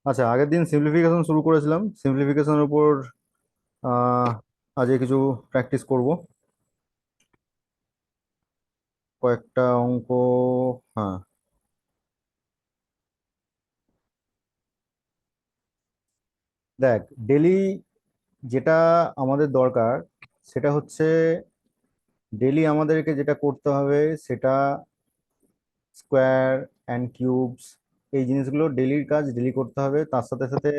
আচ্ছা, আগের দিন সিম্পলিফিকেশন শুরু করেছিলাম, সিম্পলিফিকেশনের উপর আহ আজকে কিছু প্র্যাকটিস করব, কয়েকটা অঙ্ক। হ্যাঁ, দেখ, ডেলি যেটা আমাদের দরকার সেটা হচ্ছে, ডেলি আমাদেরকে যেটা করতে হবে সেটা স্কোয়ার অ্যান্ড কিউবস, এই জিনিসগুলো ডেলির কাজ ডেলি করতে হবে। তার সাথে সাথে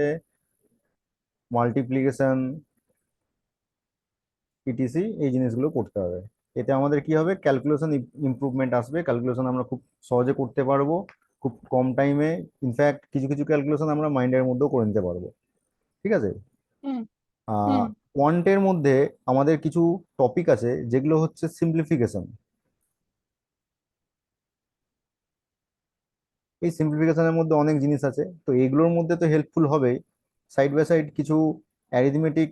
মাল্টিপ্লিকেশন, ইটিসি, এই জিনিসগুলো করতে হবে। এতে আমাদের কি হবে, ক্যালকুলেশন ইমপ্রুভমেন্ট আসবে, ক্যালকুলেশন আমরা খুব সহজে করতে পারবো, খুব কম টাইমে। ইনফ্যাক্ট কিছু কিছু ক্যালকুলেশন আমরা মাইন্ডের মধ্যেও করে নিতে পারবো। ঠিক আছে। হুম। হুম। কোয়ান্টের মধ্যে আমাদের কিছু টপিক আছে যেগুলো হচ্ছে সিম্পলিফিকেশন। এই সিম্পলিফিকেশনের মধ্যে অনেক জিনিস আছে, তো এইগুলোর মধ্যে তো হেল্পফুল হবেই। সাইড বাই সাইড কিছু arithmetic,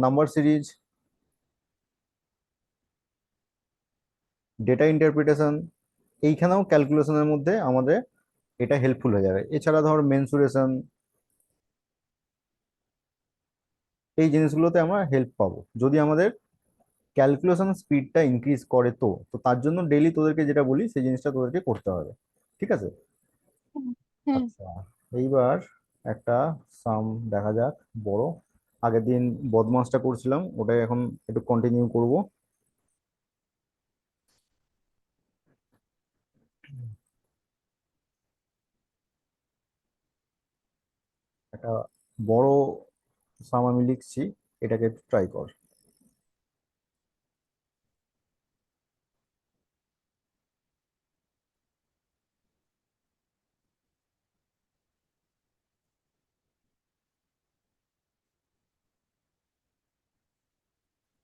number series, data interpretation, এইখানেও ক্যালকুলেশনের মধ্যে আমাদের এটা হেল্পফুল হয়ে যাবে। এছাড়া ধর মেনসুরেশন, এই জিনিসগুলোতে আমরা হেল্প পাবো যদি আমাদের ক্যালকুলেশন স্পিডটা ইনক্রিজ করে। তো তো তার জন্য ডেইলি তোদেরকে যেটা বলি সেই জিনিসটা তোদেরকে করতে হবে। ঠিক আছে। হুম। হুম। আচ্ছা, এইবার একটা সাম দেখা যাক, বড়। আগের দিন বদমাসটা করছিলাম, ওটাই এখন একটু কন্টিনিউ করব। একটা বড় সাম আমি লিখছি, এটাকে একটু ট্রাই কর।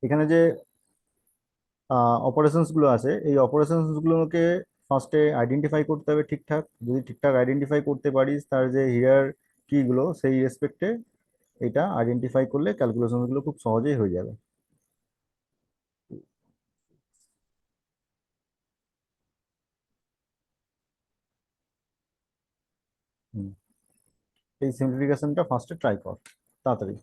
এখানে যে অপারেশনস গুলো আছে, এই অপারেশনস গুলোকে ফার্স্টে আইডেন্টিফাই করতে হবে ঠিকঠাক। যদি ঠিকঠাক আইডেন্টিফাই করতে পারিস, তার যে হিয়ার কি গুলো সেই রেসপেক্টে এটা আইডেন্টিফাই করলে ক্যালকুলেশন গুলো খুব সহজেই হয়ে যাবে। হুম, এই সিম্পলিফিকেশনটা ফার্স্টে ট্রাই কর, তাড়াতাড়ি।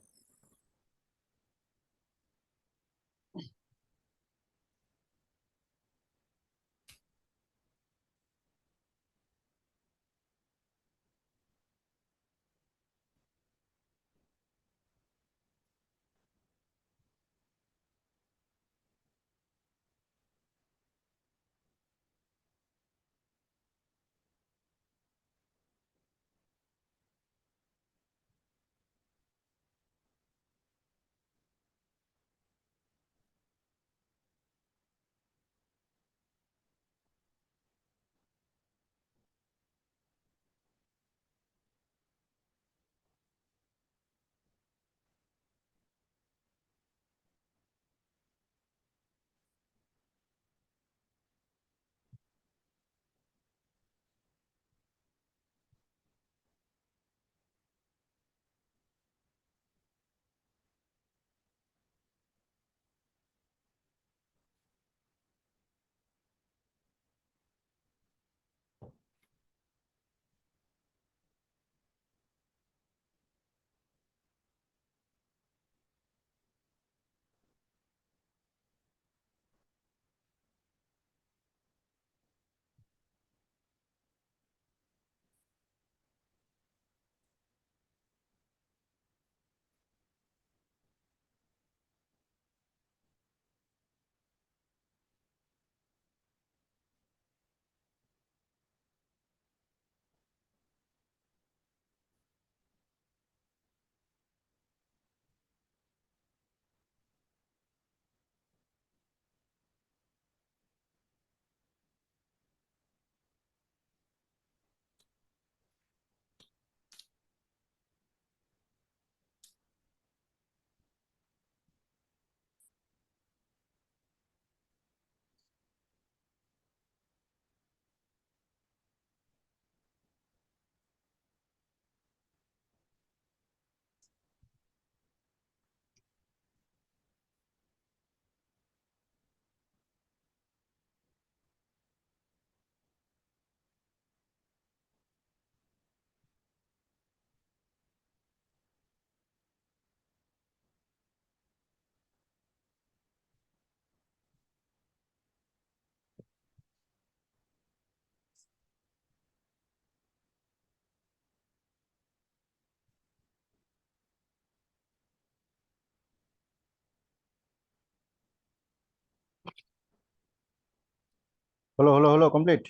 হলো হলো হলো কমপ্লিট।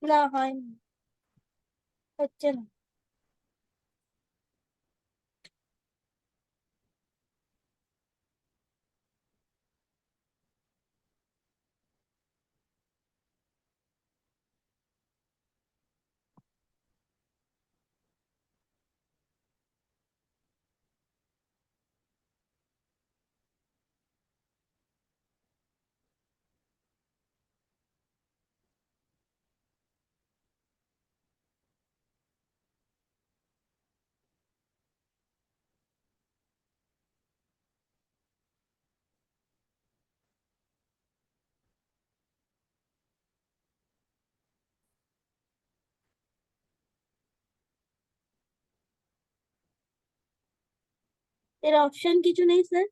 না হয়নি, হচ্ছে না। এর অপশন কিছু নেই স্যার?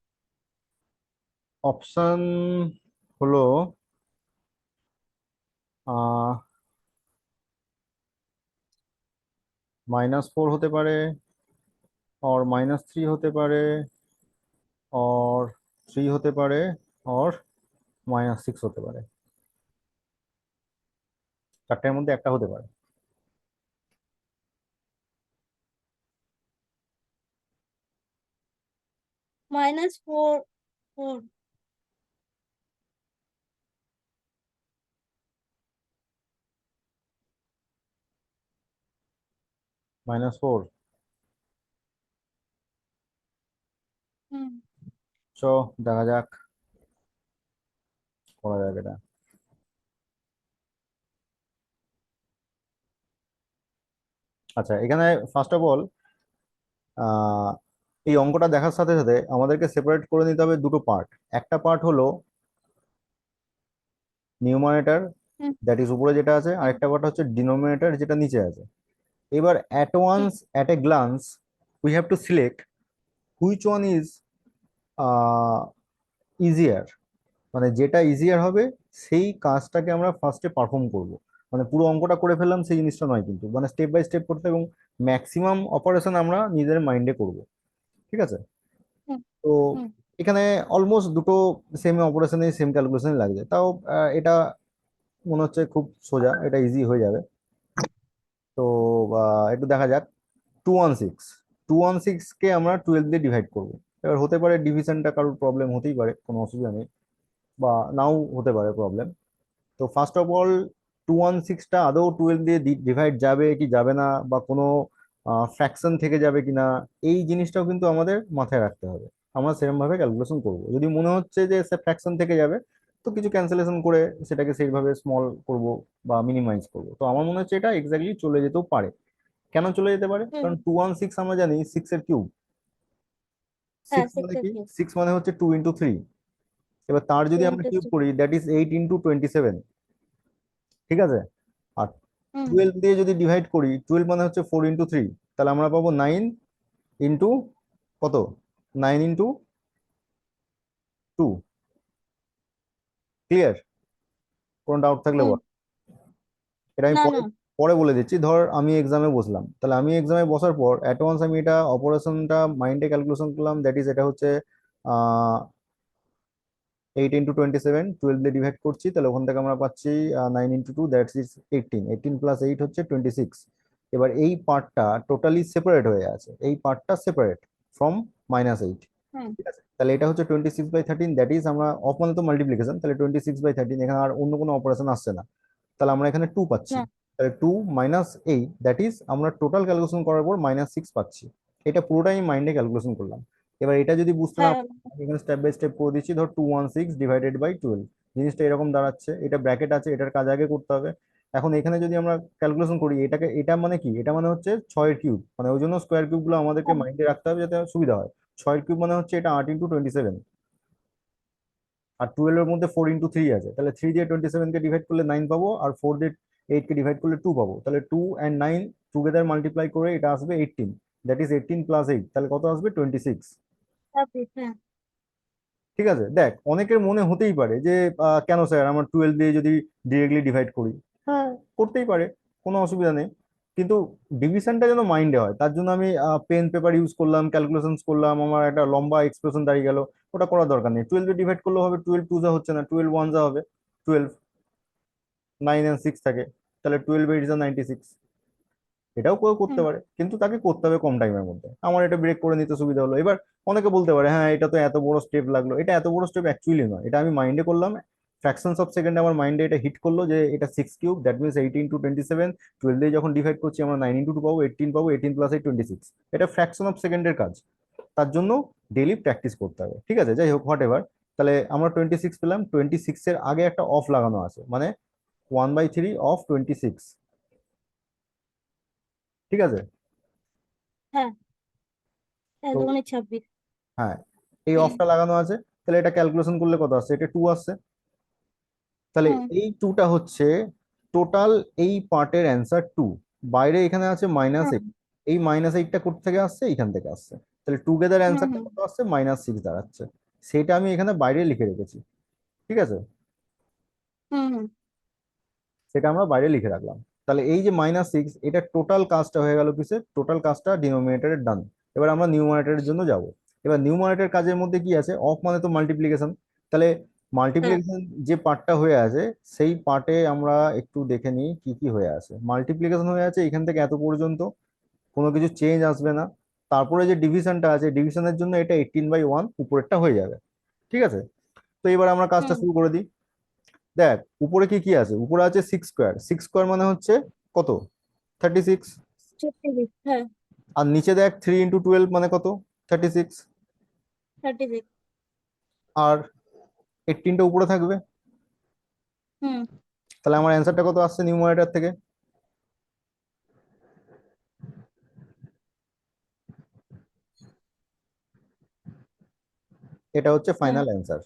অপশন হলো -4 হতে পারে, और -3 হতে পারে, और 3 হতে পারে, और -6 হতে পারে। চারটের মধ্যে একটা হতে পারে। -4, 4। -4। হুম। চো দেখা যাক করা যাক এটা। আচ্ছা, এখানে ফার্স্ট অফ অল এই অঙ্কটা দেখার সাথে সাথে আমাদেরকে সেপারেট করে নিতে হবে দুটো পার্ট। একটা পার্ট হলো নিউমারেটর, হুম। দ্যাট ইজ উপরে যেটা আছে, আর হুম। একটা পার্ট হচ্ছে ডিনোমিনেটর যেটা নিচে আছে। এবার at hmm. Once at a glance we have to select which one is easier, মানে যেটা ইজিয়ার হবে সেই কাজটাকে আমরা ফার্স্টে পারফর্ম করব। মানে পুরো অঙ্কটা করে ফেললাম সেই জিনিসটা নয়, কিন্তু মানে স্টেপ বাই স্টেপ করতে, এবং ম্যাক্সিমাম অপারেশন আমরা নিজের মাইন্ডে করব। ঠিক আছে? হুম। তো হুম। এখানে অলমোস্ট দুটো সেম অপারেশনে সেম ক্যালকুলেশন লাগছে, তাও এটা মনে হচ্ছে খুব সোজা, এটা ইজি হয়ে যাবে। তো একটু দেখা যাক। 216, 216 কে আমরা 12 দিয়ে ডিভাইড করবো। এবার হতে পারে ডিভিশনটা কারোর প্রবলেম হতেই পারে, কোনো অসুবিধা নেই, বা নাও হতে পারে প্রবলেম। তো ফার্স্ট অফ অল 216টা আদৌ 12 দিয়ে ডিভাইড যাবে কি যাবে না, বা কোনো ফ্র্যাকশন থেকে যাবে কিনা, এই জিনিসটাও কিন্তু আমাদের মাথায় রাখতে হবে। আমরা সেরকম ভাবে ক্যালকুলেশন করব। যদি মনে হচ্ছে যে সে ফ্র্যাকশন থেকে যাবে, তো কিছু ক্যান্সেলেশন করে সেটাকে সেইভাবে স্মল করব বা মিনিমাইজ করব। তো আমার মনে হচ্ছে এটা এক্স্যাক্টলি চলে যেতেও পারে। কেন চলে যেতে পারে? হুম। কারণ 216 আমরা জানি 6 এর কিউব। হ্যাঁ, 6 মানে 6 কি? কিউব। 6 মানে হচ্ছে 2 × 3। এবার তার টু যদি আমরা ইন্টু কিউব থ্রি করি, দ্যাট ইজ 8 × 27। ঠিক আছে? আর হুম। 12 দিয়ে যদি ডিভাইড করি, 12 মানে হচ্ছে 4 × 3, তাহলে আমরা পাবো 9 ইন্টু কত, 9 × 2। ক্লিয়ার? কোনো ডাউট থাকলে হুম। বল। এটা আমি না, পরে না। পরে বলে দিচ্ছি। ধর আমি এক্সামে বসলাম, তাহলে আমি এক্সামে বসার পর অ্যাডভান্স আমি এটা অপারেশনটা মাইন্ডে ক্যালকুলেশন করলাম, দ্যাট ইজ এটা হচ্ছে 8 × 27, 12 দিয়ে ডিভাইড করছি, তাহলে ওখান থেকে আমরা পাচ্ছি 9 × 2, দ্যাটস ইজ 18, 18 + 8 হচ্ছে 26। এবার এই পার্টটা টোটালি সেপারেট হয়ে আছে, এই পার্টটা সেপারেট ফ্রম -8। হুম। ঠিক আছে? তাহলে এটা হচ্ছে 26/13, দ্যাট ইজ আমরা অফ মানে তো মাল্টিপ্লিকেশন, তাহলে 26/13, এখানে আর অন্য কোনো অপারেশন আসছে না। তাহলে আমরা এখানে 2 পাচ্ছি। না। তাহলে 2 - 8, দ্যাট ইজ আমরা টোটাল ক্যালকুলেশন করার পর -6 পাচ্ছি। এটা পুরোটাই মাইন্ডে ক্যালকুলেশন করলাম। এবার এটা যদি বুঝতে না হ্যাঁ। পারি, আমি এখানে স্টেপ বাই স্টেপ করে দিচ্ছি। ধর 216 ÷ 12, জিনিসটা এরকম দাঁড়াচ্ছে, এটা ব্র্যাকেট আছে, এটার কাজ আগে করতে হবে। এখন এখানে যদি আমরা ক্যালকুলেশন করি এটাকে, এটা মানে কি, এটা মানে হচ্ছে 6 এর কিউব, মানে ওই জন্য স্কোয়ার কিউব গুলো আমাদেরকে হ্যাঁ। মাইন্ডে রাখতে হবে যাতে সুবিধা হয়। 6 এর কিউব মানে হচ্ছে এটা 8 × 27, আর 12 এর মধ্যে 4 × 3 আছে, তাহলে 3 দিয়ে 27 কে ডিভাইড করলে 9 পাবো, আর 4 দিয়ে 8 কে ডিভাইড করলে 2 পাবো। তাহলে 2 আর 9 টুগেদার মাল্টিপ্লাই করে এটা আসবে 18, দ্যাট ইজ 18 + 8, তাহলে কত আসবে? 26। হ্যাঁ। ঠিক আছে? দেখ, অনেকের মনে হতেই পারে যে কেন স্যার আমার 12 দিয়ে যদি ডিরেক্টলি ডিভাইড করি। হ্যাঁ, করতেই পারে, কোনো অসুবিধা নেই, কিন্তু ডিভিশনটা যেন মাইন্ডে হয় তার জন্য আমি পেন পেপার ইউজ করলাম, ক্যালকুলেশন করলাম, আমার একটা লম্বা এক্সপ্রেশন দাঁড়িয়ে গেল। ওটা করার দরকার নেই, 12 দিয়ে ডিভাইড করলেও হবে, 12 2 যা হচ্ছে না, 12 1 যা হবে। 12, 9 and 6 থাকে, তাহলে 12 8 is 96। এটাও কেউ করতে হুম পারে, কিন্তু তাকে করতে হবে কম টাইমের মধ্যে। আমার এটা ব্রেক করে নিতে সুবিধা হলো। এবার অনেকে বলতে পারে হ্যাঁ এটা তো এত বড় স্টেপ লাগলো, এটা এত বড় স্টেপ অ্যাকচুয়ালি নয়। এটা আমি মাইন্ডে করলাম, ফ্র্যাকশনস অফ সেকেন্ডে আমার মাইন্ডে এটা হিট করলো যে এটা 6 কিউব, দ্যাট মিনস 18 into 27। 12 দিয়ে যখন ডিভাইড করছি আমরা 9 into 2 পাবো, 18 পাবো, 18 প্লাস 8 26। এটা ফ্র্যাকশন অফ সেকেন্ডের কাজ, তার জন্য ডেইলি প্র্যাকটিস করতে হবে। ঠিক আছে, যাই হোক, হোয়াট এভার। তাহলে আমরা 26 পেলাম, 26 এর আগে একটা অফ লাগানো আছে, মানে 1/3 অফ 26। ঠিক আছে। হ্যাঁ, তো 1 2 26। হ্যাঁ, এই অফটা লাগানো আছে, তাহলে এটা ক্যালকুলেশন করলে কত আসছে, এটা 2 আসছে। তাহলে হুম এই 2টা হচ্ছে টোটাল এই পার্টের অ্যান্সার 2। বাইরে এখানে আছে -8, হুম এই -8টা কোথা থেকে আসছে, এইখান থেকে আসছে। তাহলে টুগেদার হুম অ্যান্সারটা হুম কত আসছে, -6 দাঁড়াচ্ছে। সেটা আমি এখানে বাইরে লিখে রেখেছি। ঠিক আছে, হুম হুম সেটা আমরা বাইরে লিখে রাখলাম। তাহলে এই যে -6, এটা টোটাল কাজটা হয়ে গেল কিসের, টোটাল কাজটা ডিনোমিনেটরের ডান। এবার আমরা নিউমারেটরের জন্য যাব। এবার নিউমারেটর কাজের মধ্যে কি আছে, অফ মানে তো মাল্টিপ্লিকেশন। তাহলে হ্যাঁ মাল্টিপ্লিকেশন যে পার্টটা হয়ে আছে, সেই পার্টে আমরা একটু দেখে নিই কি কি হয়ে আছে। মাল্টিপ্লিকেশন হয়ে আছে এখান থেকে এত পর্যন্ত, কোনো কিছু চেঞ্জ আসবে না। তারপরে যে ডিভিশনটা আছে, ডিভিশনের জন্য এটা 18/1 উপরেরটা হয়ে যাবে। ঠিক আছে, তো এবার আমরা কাজটা হুম শুরু করে দিই। দেখ উপরে কি কি আছে, উপরে আছে 6 স্কোয়ার। 6 স্কোয়ার মানে হচ্ছে কত, 36। 36। হ্যাঁ, আর নিচে দেখ 3 into 12 মানে কত, 36। 36। আর 18টা উপরে থাকবে। হুম তাহলে আমার অ্যান্সারটা কত আসছে নিউমারেটর থেকে, এটা হচ্ছে হ্যাঁ। Final answer.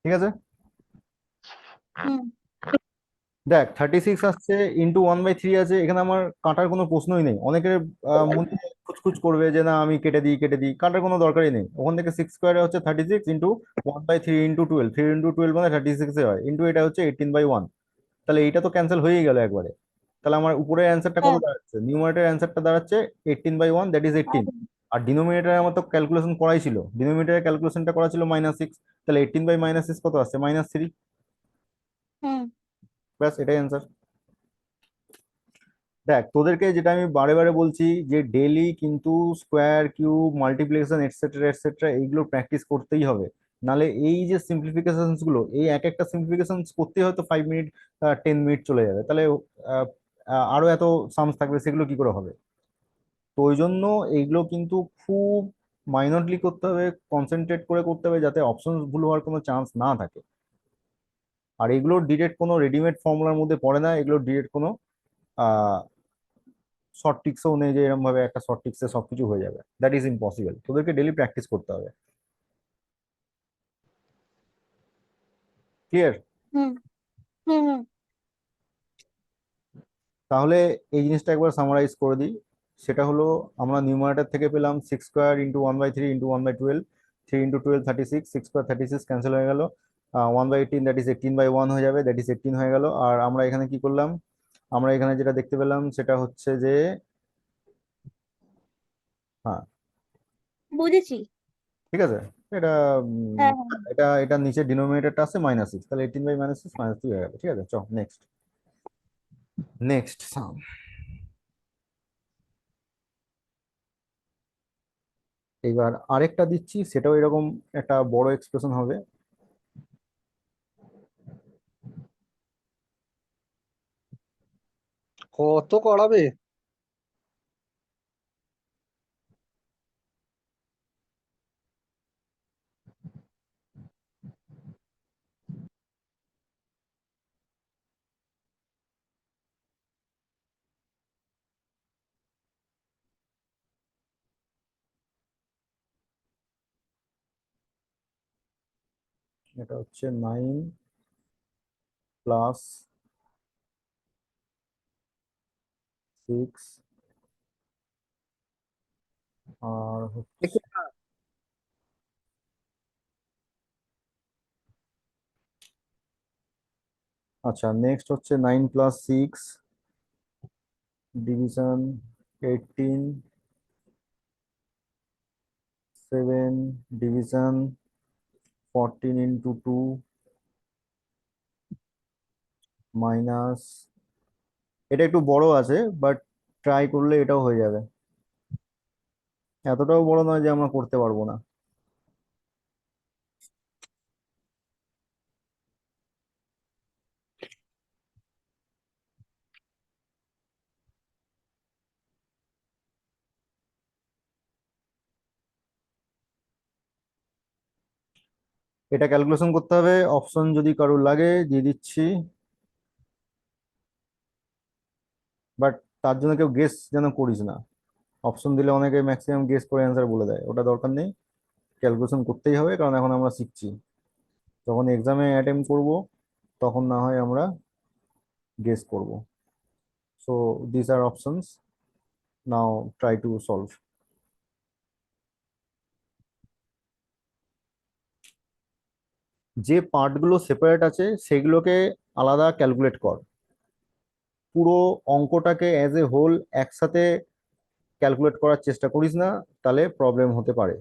ঠিক আছে, হুম দেখ 36 আসছে, × 1/3 আছে, এখানে আমার কাটার কোনো প্রশ্নই নেই। অনেকের মনে খুচখুচ করবে যে না আমি কেটে দিই কেটে দিই, কাটার কোনো দরকারই নেই। ওখান থেকে 6 স্কোয়ারে হচ্ছে 36, × 1/3 × 12, 3 × 12 মানে 36 এ হয়, ইন্টু এটা হচ্ছে 18/1। তাহলে এইটা তো ক্যান্সেল হয়েই গেল একবারে। তাহলে আমার উপরের অ্যান্সারটা কত হ্যাঁ। দাঁড়াচ্ছে, নিউমারেটর অ্যান্সারটা দাঁড়াচ্ছে 18/1, দ্যাট ইজ 18। আর- আর ডিনোমিনেটরে আমার তো ক্যালকুলেশন করাই ছিল, ডিনোমিনেটরের ক্যালকুলেশনটা করা ছিল -6। তাহলে 18/6 কত আসছে, -3। হুম ব্যাস, এটাই অ্যান্সার। দেখ তোদেরকে যেটা আমি বারে বারে বলছি, যে ডেইলি কিন্তু square cube multiplication etcetera etcetera এইগুলো প্র্যাকটিস করতেই হবে। নালে এই যে সিম্পলিফিকেশন গুলো, এই এক একটা সিম্পলিফিকেশন করতে হয়তো 5 মিনিট 10 মিনিট চলে যাবে। তাহলে আহ, আরো এত সামস থাকবে, সেগুলো কি করে হবে। তো ওই জন্য এইগুলো কিন্তু খুব মাইনরলি করতে হবে, কনসেন্ট্রেট করে করতে হবে, যাতে অপশন ভুল হওয়ার কোনো চান্স না থাকে। আর এগুলো ডিরেক্ট কোনো রেডিমেড ফর্মুলার মধ্যে পড়ে না, এগুলো ডিরেক্ট কোনো শর্ট ট্রিক্সও নেই যে এরকম ভাবে একটা শর্ট ট্রিক্সে সবকিছু হয়ে যাবে, দ্যাট ইজ ইম্পসিবল। তোদেরকে ডেলি প্র্যাকটিস করতে হবে। ক্লিয়ার? হুম হুম হুম তাহলে এই জিনিসটা একবার সামারাইজ করে দিই। সেটা হলো, আমরা নিউমারেটর থেকে পেলাম 6 স্কোয়ার × 1/3 × 1/12, 3 × 12 36, 6 স্কোয়ার 36 ক্যান্সেল হয়ে গেল। 1/18 দ্যাট ইজ 18/1 হয়ে যাবে, দ্যাট ইজ 18 হয়ে গেল। আর আমরা এখানে কি করলাম, আমরা এখানে যেটা দেখতে পেলাম সেটা হচ্ছে যে, হ্যাঁ বুঝেছি। ঠিক আছে, এটা হ্যাঁ হ্যাঁ। এটা এটা নিচে ডিনোমিনেটরটা আছে -6, তাহলে 18/6 -3 হয়ে গেল। ঠিক আছে, চল নেক্সট। নেক্সট সাম। এবার আরেকটা দিচ্ছি, সেটাও এরকম একটা বড় এক্সপ্রেশন হবে। কত করাবে? এটা হচ্ছে 9 + 6, আর হচ্ছে, আচ্ছা নেক্সট হচ্ছে 9 + 6 ডিভিশন 18, 7 ডিভিশন 14 × 2 মাইনাস, এটা একটু বড় আছে, বাট ট্রাই করলে এটাও হয়ে যাবে। এতটাও বড় নয় যে আমরা করতে পারবো না। এটা ক্যালকুলেশন করতে হবে, অপশন যদি কারোর লাগে দিয়ে দিচ্ছি, বাট তার জন্য কেউ গেস যেন করিস না। অপশন দিলে অনেকে ম্যাক্সিমাম গেস করে অ্যান্সার বলে দেয়, ওটা দরকার নেই। ক্যালকুলেশন করতেই হবে, কারণ এখন আমরা শিখছি। যখন এক্সামে অ্যাটেম্প করব তখন না হয় আমরা গেস করব। So this are options, now try to solve. যে পার্টগুলো সেপারেট আছে সেগুলোকে আলাদা ক্যালকুলেট কর। পুরো অঙ্কটাকে অ্যাজ এ হোল একসাথে ক্যালকুলেট করার চেষ্টা করিস না, তাহলে প্রবলেম হতে পারে।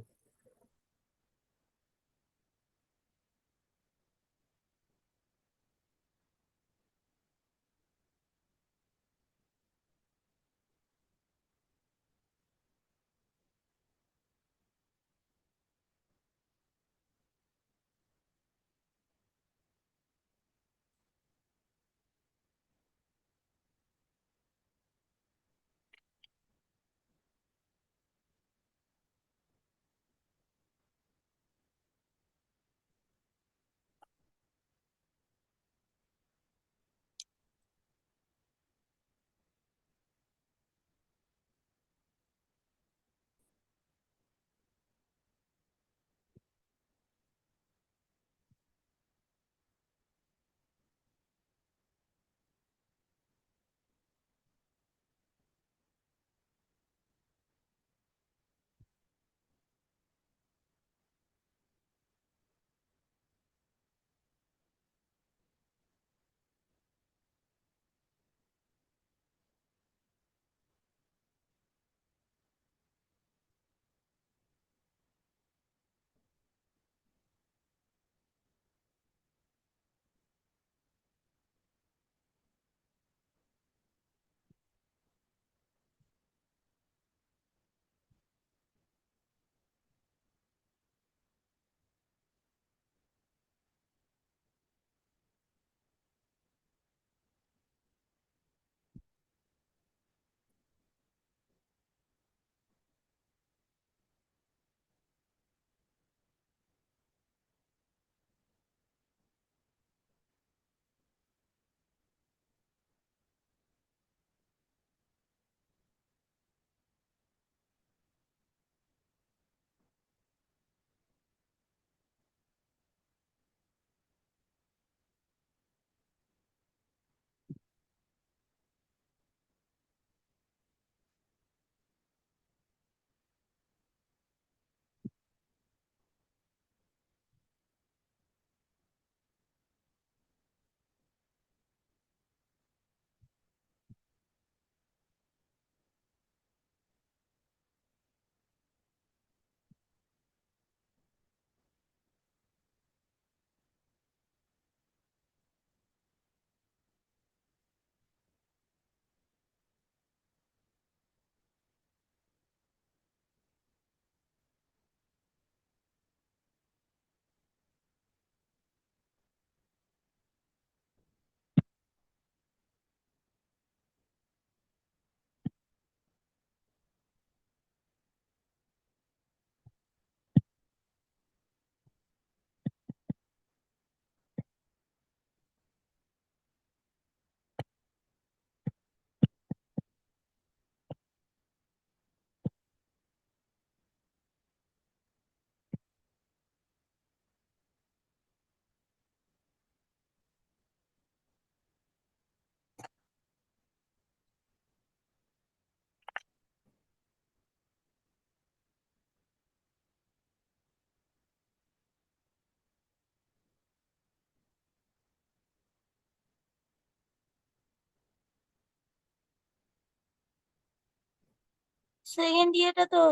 সেকেন্ড ইয়েটা তো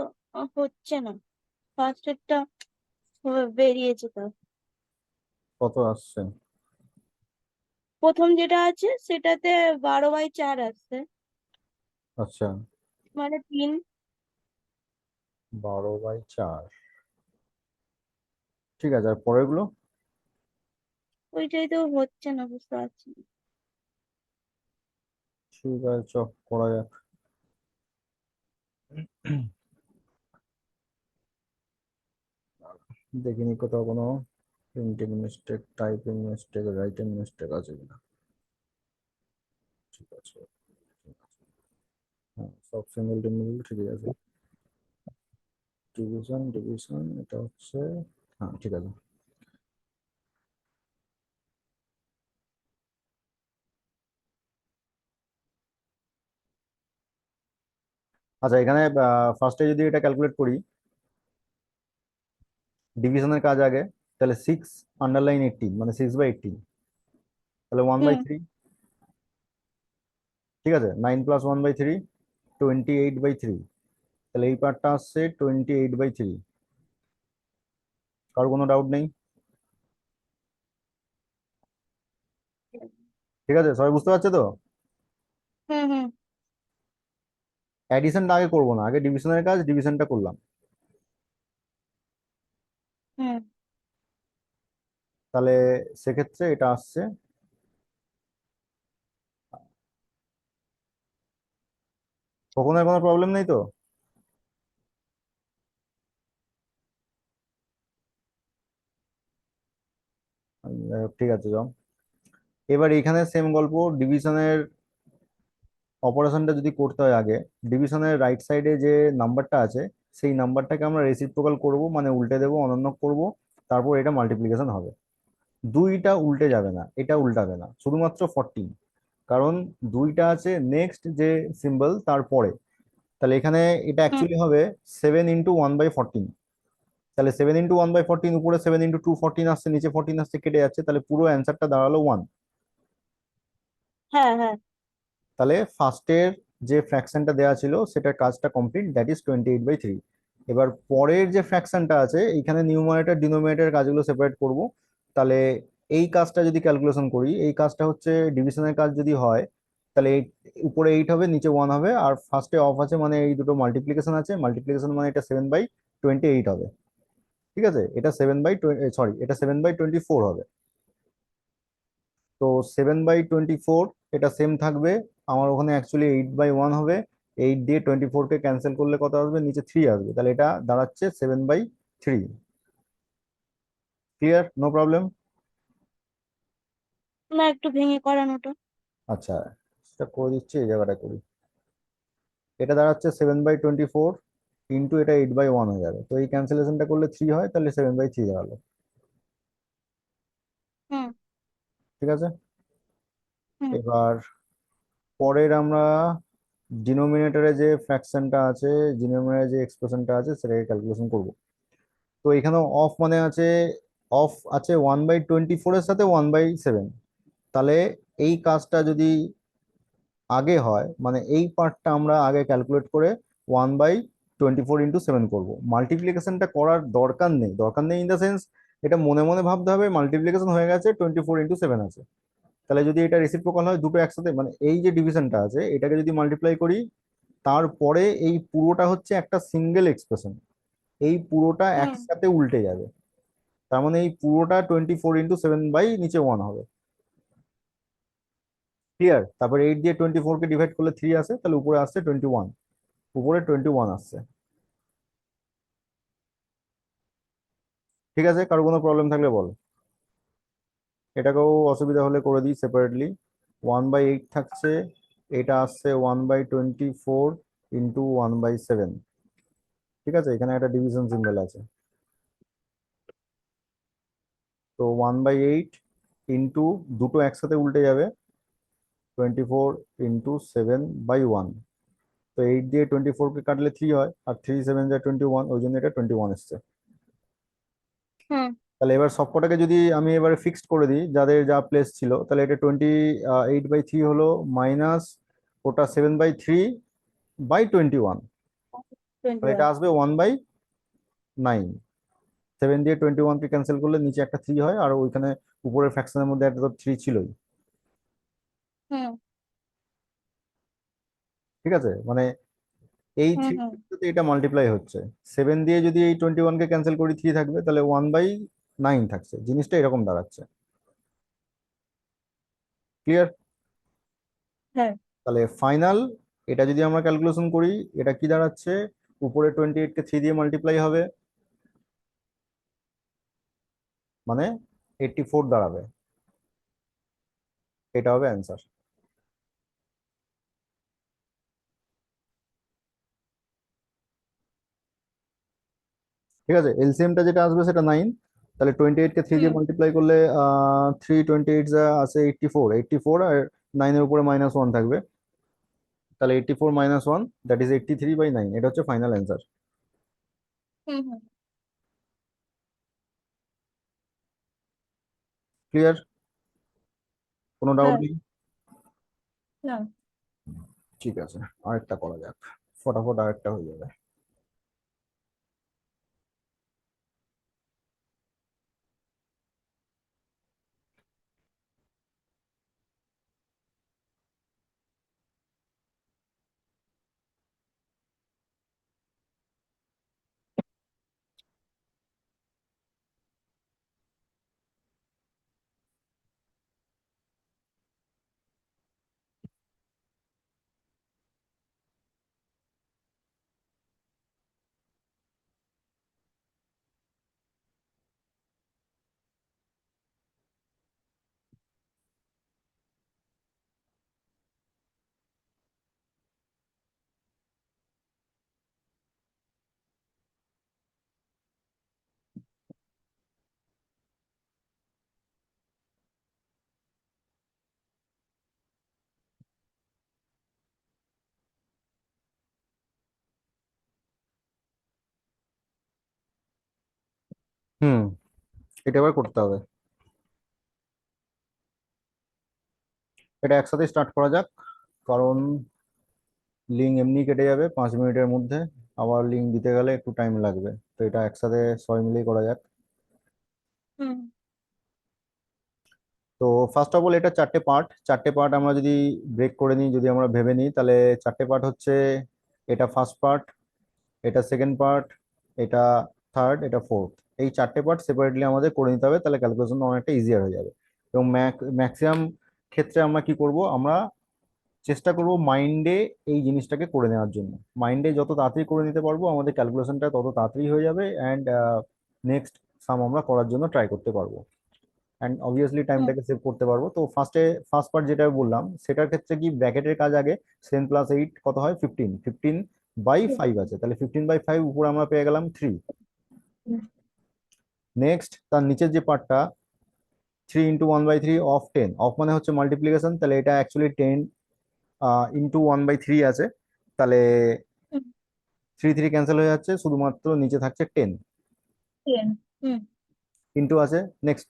হচ্ছে না, ফার্স্ট ইয়ারটা বেরিয়েছে তো। কত আসছে? প্রথম যেটা আছে সেটাতে 12/4 আসছে, আচ্ছা, মানে 3। 12/4, ঠিক আছে। আর পরের গুলো? ওইটাই তো হচ্ছে না, বুঝতে পারছি না। ঠিক আছে, করা যাক। দেখিনি কোথাও কোনো printing mistake, typing mistake, writing mistake আছে কিনা। ঠিক আছে, ঠিক আছে। হ্যাঁ, সব সিঙ্গেল টেবিল ঠিকই আছে। ডিভিশন ডিভিশন এটা হচ্ছে, হ্যাঁ ঠিক আছে। আচ্ছা, এখানে ফার্স্টে যদি এটা ক্যালকুলেট করি, ডিভিশনের কাজ আগে, তাহলে 6 _ 18, মানে 6/18, তাহলে ওয়ান বাই হুম। থ্রি ঠিক আছে। 9 + 1/3, 28/3, তাহলে এই পার্টটা আসছে 28/3। কারো কোনো ডাউট নেই? ঠিক আছে, সবাই বুঝতে পারছে তো? হুম। হুম। অ্যাডিশনটা আগে করবো না, আগে ডিভিশনের কাজ, ডিভিশনটা করলাম। হুম। তাহলে সেক্ষেত্রে এটা আসছে, কখনো কোনো প্রবলেম নেই তো? ঠিক আছে, যাও। এবার এখানে সেম গল্প, ডিভিশনের অপারেশনটা যদি করতে হয় আগে, ডিভিশনের রাইট সাইডে যে নাম্বারটা আছে সেই নাম্বারটাকে আমরা রেসিপ্রোকাল করব, মানে উল্টে দেবো, অনন্য করব, তারপর এটা মাল্টিপ্লিকেশন হবে। দুইটা উল্টে যাবে না, এটা উল্টাবে না, শুধুমাত্র 14, কারণ দুইটা আছে নেক্সট যে সিম্বল তারপরে। তাহলে এখানে এটা হুম। অ্যাকচুয়ালি হবে 7 × 1/14। তাহলে 7 × 1/14, উপরে 7 × 2 14 আসছে, নিচে 14 আসছে, কেটে যাচ্ছে, তাহলে পুরো অ্যান্সারটা দাঁড়ালো 1। হ্যাঁ, হ্যাঁ। তাহলে ফার্স্টের যে ফ্র্যাকশনটা দেওয়া ছিল সেটার কাজটা কমপ্লিট, দ্যাট ইজ 28/3। এবার পরের যে ফ্র্যাকশনটা আছে, এইখানে নিউমারেটর ডিনোমিনেটর কাজগুলো সেপারেট করব। তাহলে এই কাজটা যদি ক্যালকুলেশন করি, এই কাজটা হচ্ছে ডিভিশনের কাজ যদি হয়, তাহলে উপরে 8 হবে, নিচে 1 হবে, আর ফার্স্টে অফ আছে, মানে এই দুটো মাল্টিপ্লিকেশন আছে, মাল্টিপ্লিকেশন মানে এটা 7/28 হবে। ঠিক আছে, এটা 7/20, এটা 7/24 হবে। তো 7/24 এটা সেম থাকবে। আমার ওখানে অ্যাকচুয়ালি 8/1 হবে। 8 দিয়ে 24 কে ক্যান্সেল করলে কত আসবে? নিচে 3 আসবে, তাহলে এটা দাঁড়াচ্ছে 7/3। ক্লিয়ার? No problem? না, একটু ভেঙে করানোটা। আচ্ছা, সেটা করে দিচ্ছি, এই জায়গাটা করি। এটা দাঁড়াচ্ছে 7/24, ইন্টু এটা 8/1 হয়ে যাবে, তো এই ক্যান্সেলেশনটা করলে 3 হয়, তাহলে 7/3 দাঁড়ালো। হুম। ঠিক আছে। হুম। এবার পরের আমরা ডিনোমিনেটরে যে ফ্র্যাকশনটা আছে, ডিনোমিনেটরে যে এক্সপ্রেশনটা আছে সেটাকে ক্যালকুলেশন করব। তো এখানেও অফ মানে আছে, অফ আছে 1/24 এর সাথে 1/7। তাহলে এই কাজটা যদি আগে হয়, মানে এই পার্টটা আমরা আগে ক্যালকুলেট করে 1/24 × 7 করবো। মাল্টিপ্লিকেশনটা করার দরকার নেই, দরকার নেই ইন দ্য সেন্স, এটা মনে মনে ভাবতে হবে মাল্টিপ্লিকেশন হয়ে গেছে, 24 × 7 আছে। তাহলে যদি এটা রেসিপ্রোকাল হয় দুটো একসাথে, মানে এই যে ডিভিশনটা আছে এটাকে যদি মাল্টিপ্লাই করি, তারপরে এই পুরোটা হচ্ছে একটা সিঙ্গেল এক্সপ্রেশন, এই পুরোটা হুম। একসাথে উল্টে যাবে। তার মানে এই পুরোটা 24 × 7 বাই নিচে 1 হবে। ক্লিয়ার? তারপরে 8 দিয়ে 24 কে ডিভাইড করলে 3 আসে, তাহলে উপরে আসছে 21, উপরে 21 আসছে। ঠিক আছে, কারো কোনো প্রবলেম থাকলে বল। এটাকেও অসুবিধা হলে করে দিই সেপারেটলি। 1/8 থাকছে, এটা আসছে 1/24 × 1/7। ঠিক আছে, এখানে একটা ডিভিশন সিম্বল আছে। তো 1/8 ইন্টু, দুটো একসাথে উল্টে যাবে, 24 × 7/1। তো 8 দিয়ে 24 কে কাটলে 3 হয়, আর 3 × 7 = 21, ওই জন্য এটা 21 এসছে। হুম। তাহলে এবার সবকটাকে যদি আমি এবারে ফিক্সড করে দিই, যাদের যা প্লেস ছিল, তাহলে এটা 28/3 হলো, মাইনাস ওটা 7/3/21, তাহলে 21। এটা আসবে 1/9। 7 দিয়ে 21 কে ক্যান্সেল করলে নিচে একটা 3 হয়, আর ওইখানে উপরের ফ্র্যাকশনের মধ্যে একটা তো 3 ছিলই। হুম ঠিক আছে, মানে এই হুম 3 হুম এটা মাল্টিপ্লাই হচ্ছে। 7 দিয়ে যদি এই 21 কে ক্যান্সেল করি 3 থাকবে, তাহলে 1/9 থাকছে, জিনিসটা এরকম দাঁড়াচ্ছে। ক্লিয়ার? হ্যাঁ তাহলে ফাইনাল, এটা যদি আমরা ক্যালকুলেশন করি, এটা কি দাঁড়াচ্ছে, উপরে 28 কে 3 দিয়ে মাল্টিপ্লাই হবে, মানে 84 দাঁড়াবে। এটা হবে অ্যান্সার। ঠিক আছে, এলসিএমটা যেটা আসবে সেটা 9। তাহলে 28 কে 3 দিয়ে হুম মাল্টিপ্লাই করলে 3 28 যা আছে 84, আর 9 এর উপরে -1 থাকবে, তাহলে 84 - 1, দ্যাট ইজ 83/9। এটা হচ্ছে ফাইনাল অ্যান্সার। হুম হুম ক্লিয়ার? কোনো ডাউট হ্যাঁ নেই? না ঠিক আছে, আরেকটা করা যাক, ফটাফট আরেকটা হয়ে যাবে। হুম, এটা এবার করতে হবে। এটা একসাথে স্টার্ট করা যাক, কারণ লিঙ্ক এমনি কেটে যাবে 5 মিনিটের মধ্যে, আবার লিঙ্ক দিতে গেলে একটু টাইম লাগবে। তো এটা একসাথে সবাই মিলেই করা যাক। হুম তো ফার্স্ট অফ অল, এটা 4টে পার্ট। 4টে পার্ট আমরা যদি ব্রেক করে নিই, যদি আমরা ভেবে নিই, তাহলে 4টে পার্ট হচ্ছে, এটা ফার্স্ট পার্ট, এটা সেকেন্ড পার্ট, এটা থার্ড, এটা ফোর্থ। এই 4টে পার্ট সেপারেটলি আমাদের করে নিতে হবে, তাহলে ক্যালকুলেশন অনেকটা ইজিয়ার হয়ে যাবে। এবং ম্যাক্সিমাম ক্ষেত্রে আমরা কি করব, আমরা চেষ্টা করব মাইন্ডে এই জিনিসটাকে করে নেওয়ার জন্য। মাইন্ডে যত তাড়াতাড়ি করে নিতে পারবো, আমাদের ক্যালকুলেশনটা তত তাড়াতাড়ি হয়ে যাবে, অ্যান্ড নেক্সট সাম আমরা করার জন্য ট্রাই করতে পারবো, অ্যান্ড অবভিয়াসলি হুম টাইমটাকে সেভ করতে পারবো। তো ফার্স্ট পার্ট যেটা বললাম, সেটার ক্ষেত্রে কি ব্র্যাকেটের কাজ আগে, 7 + 8 কত হয়, 15, 15/5 আছে, তাহলে 15/5 উপরে আমরা পেয়ে গেলাম 3। হুম নেক্সট তার নিচের যে পার্টটা, 3 × 1/3 অফ 10, অফ মানে হচ্ছে মাল্টিপ্লিকেশন, তাহলে এটা অ্যাকচুয়ালি 10 × 1/3 আছে, তাহলে হুম 3 ক্যান্সেল হয়ে যাচ্ছে, শুধুমাত্র নিচে থাকছে 10। টেন হুম ইন্টু আছে নেক্সট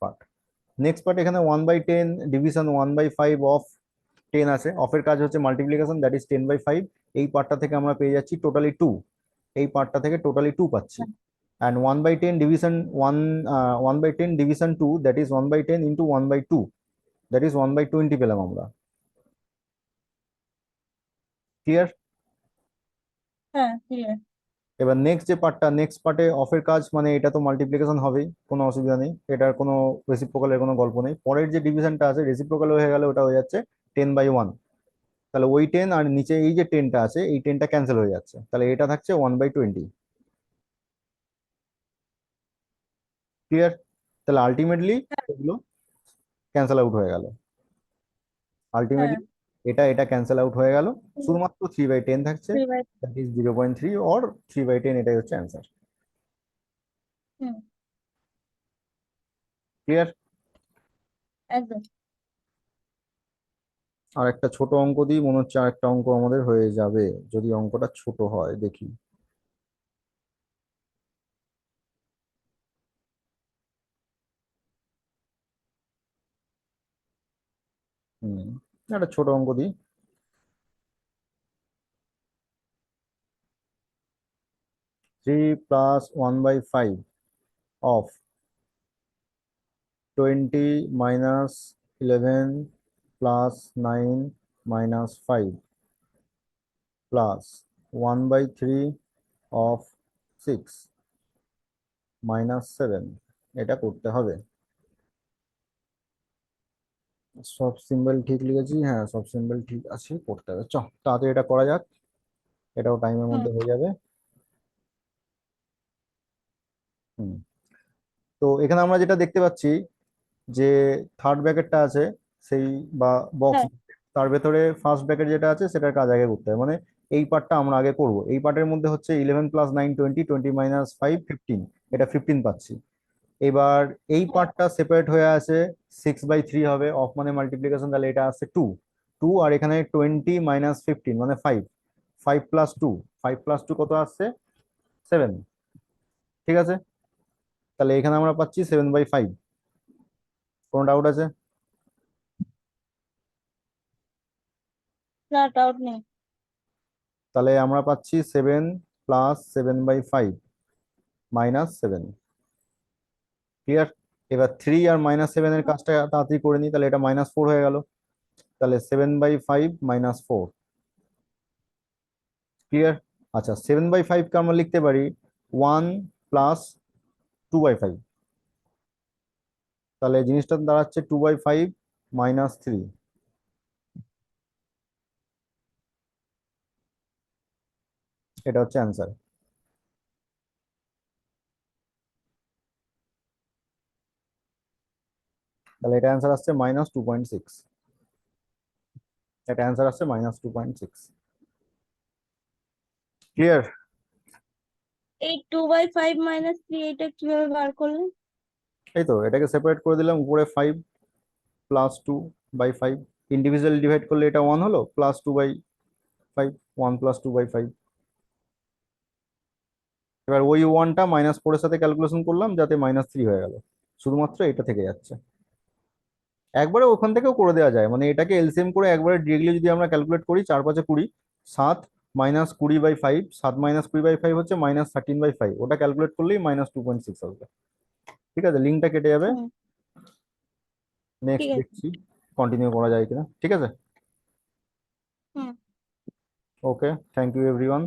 পার্ট এখানে 1/10 ডিভিশন 1/5 অফ 10 আছে, অফের কাজ হচ্ছে মাল্টিপ্লিকেশন, দ্যাট ইজ 10/5। এই পার্টটা থেকে আমরা পেয়ে যাচ্ছি টোটালি 2, এই পার্টটা থেকে টোটালি 2 পাচ্ছি। And 1/10 division 1/10 division 2, that is 1/10 into 1/2, that is 1/20 পেলাম আমরা। ক্লিয়ার? হ্যাঁ ক্লিয়ার এবার নেক্সট পার্টে অফের কাজ, মানে এটা তো মাল্টিপ্লিকেশন হবেই, কোনো অসুবিধা নেই, এটার কোনো রেসিপ্রোকালের কোনো গল্প নেই। পরের যে ডিভিশনটা আছে রেসিপ্রোকাল হয়ে গেলে ওটা হয়ে যাচ্ছে 10/1, তাহলে ওই 10 আর নিচে এই যে 10টা আছে, এই 10টা ক্যান্সেল হয়ে যাচ্ছে, তাহলে এটা থাকছে 1/20। ক্লিয়ার? তাহলে আলটিমেটলি এগুলো ক্যান্সেল আউট হয়ে গেল। হ্যাঁ আলটিমেটলি এটা এটা ক্যান্সেল আউট হয়ে গেল, হুম শুধুমাত্র 3/10 থাকছে, 3/, দ্যাট ইজ 0.3 অর 3/10, এটাই হচ্ছে অ্যান্সার। হুম ক্লিয়ার? একদম আর একটা ছোট অঙ্ক দিই, মনে হচ্ছে আর একটা অঙ্ক আমাদের হয়ে যাবে, যদি অঙ্কটা ছোট হয় দেখি। হুম, একটা ছোট অঙ্ক দিই। 3 + 1/5 of 20 minus 11 plus 9 minus 5 plus 1/3 of 6 minus 7, এটা করতে হবে। সব সিম্বল ঠিক লিখেছি? হ্যাঁ, সব সিম্বল ঠিক আছে, করতে হবে। তাড়াতাড়ি এটা করা যাক, এটাও টাইমের হুম। মধ্যে হয়ে যাবে। হুম। তো এখানে আমরা যেটা দেখতে পাচ্ছি যে থার্ড ব্র্যাকেটটা আছে সেই বা বক্স, হ্যাঁ। তার ভেতরে ফার্স্ট ব্র্যাকেট যেটা আছে সেটার কাজ আগে করতে হবে, মানে এই পার্টটা আমরা আগে করব। এই পার্টের মধ্যে হচ্ছে 11 প্লাস 9 20, 20 মাইনাস 5 15, এটা 15 পাচ্ছি। এবার এই হ্যাঁ। পার্টটা সেপারেট হয়ে আছে, 6/3 হবে, অফ মানে মাল্টিপ্লিকেশন, তাহলে এটা আছে 2 2, আর এখানে 20 মাইনাস 15 মানে 5 5 প্লাস 2, 5 প্লাস 2 কত আসছে? 7। ঠিক আছে, তাহলে এখানে আমরা পাচ্ছি 7/5। কোনো ডাউট আছে? না, ডাউট নেই। তাহলে আমরা পাচ্ছি 7 প্লাস 7/5 মাইনাস 7। ক্লিয়ার? এবার 3 আর -7 এর কাজটা তাড়াতাড়ি করে নিই, তাহলে এটা -4 হয়ে গেল। তাহলে 7/5 -4। ক্লিয়ার? আচ্ছা, 7/5 কে আমরা লিখতে পারি 1 প্লাস 2/5। তাহলে জিনিসটা দাঁড়াচ্ছে 2/5 -3। এটা হচ্ছে অ্যান্সার। তাহলে এটা অ্যান্সার আসছে -2.6। এটা অ্যান্সার আসছে -2.6। ক্লিয়ার? এই 2/5 -3 এটা কিভাবে বার করলেন? এই তো এটাকে সেপারেট করে দিলাম, উপরে 5 প্লাস 2/5, ইন্ডিভিজুয়াল ডিভাইড করলে এটা 1 হলো, প্লাস 2/5, 1 প্লাস 2/5। এবার ওই ওয়ানটা -4 এর সাথে ক্যালকুলেশন করলাম যাতে -3 হয়ে গেল, শুধুমাত্র এটা থেকে যাচ্ছে। একবারে ওখান থেকেও করে দেওয়া যায়, মানে এটাকে এলসিএম করে একবারে ডিরেক্টলি যদি আমরা ক্যালকুলেট করি, 4 5 20, 7 -20/5, 7 -20/5 হচ্ছে -13/5, ওটা ক্যালকুলেট করলেই -2.6 আসবে। ঠিক আছে, লিঙ্কটা কেটে যাবে। হুম। নেক্সট ঠিক আছে। দেখছি কন্টিনিউ করা যায় কিনা। ঠিক আছে, হুম। ওকে, থ্যাংক ইউ এভরিওয়ান।